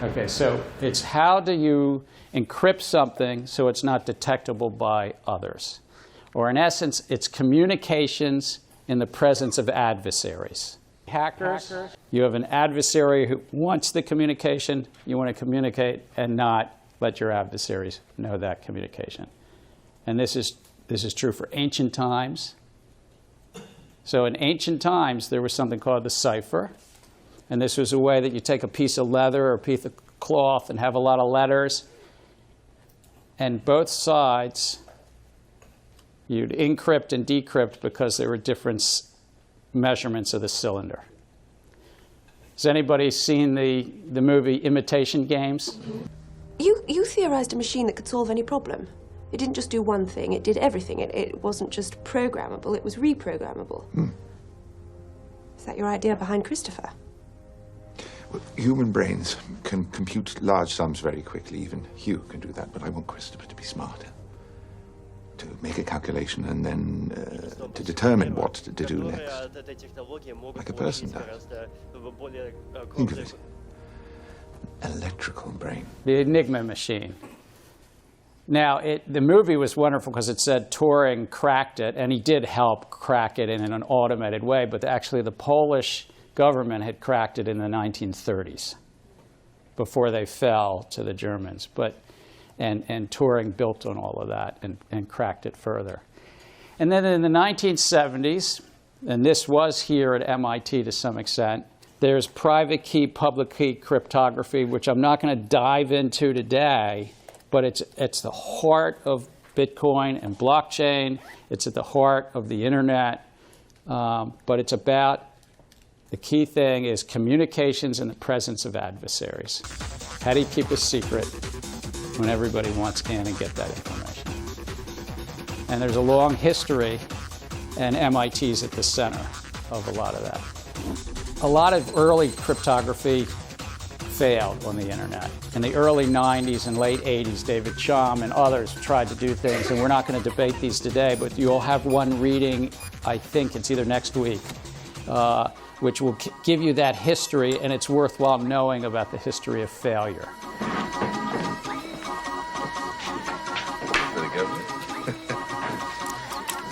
Okay, so it's how do you encrypt something so it's not detectable by others? Or in essence, it's communications in the presence of adversaries. Hackers, you have an adversary who wants the communication, you want to communicate and not let your adversaries know that communication. And this is true for ancient times. So in ancient times, there was something called the cipher. And this was a way that you take a piece of leather or a piece of cloth and have a lot of letters. And both sides, you'd encrypt and decrypt because there were different measurements of the cylinder. Has anybody seen the movie Imitation Games? You theorized a machine that could solve any problem. It didn't just do one thing, it did everything. It wasn't just programmable, it was reprogrammable. Is that your idea behind Christopher? Well, human brains can compute large sums very quickly. Even Hugh can do that, but I want Christopher to be smarter. To make a calculation and then to determine what to do next. Like a person does. Think of it. Electrical brain. The Enigma machine. Now, the movie was wonderful because it said Turing cracked it, and he did help crack it in an automated way, but actually the Polish government had cracked it in the 1930s before they fell to the Germans. And Turing built on all of that and cracked it further. And then in the 1970s, and this was here at MIT to some extent, there's private key, public key cryptography, which I'm not going to dive into today, but it's the heart of Bitcoin and blockchain. It's at the heart of the internet. But it's about, the key thing is communications in the presence of adversaries. How do you keep a secret when everybody wants in and get that information? And there's a long history, and MIT's at the center of a lot of that. A lot of early cryptography failed on the internet. In the early 90s and late 80s, David Shallman and others tried to do things, and we're not going to debate these today, but you'll have one reading, I think it's either next week, which will give you that history, and it's worthwhile knowing about the history of failure.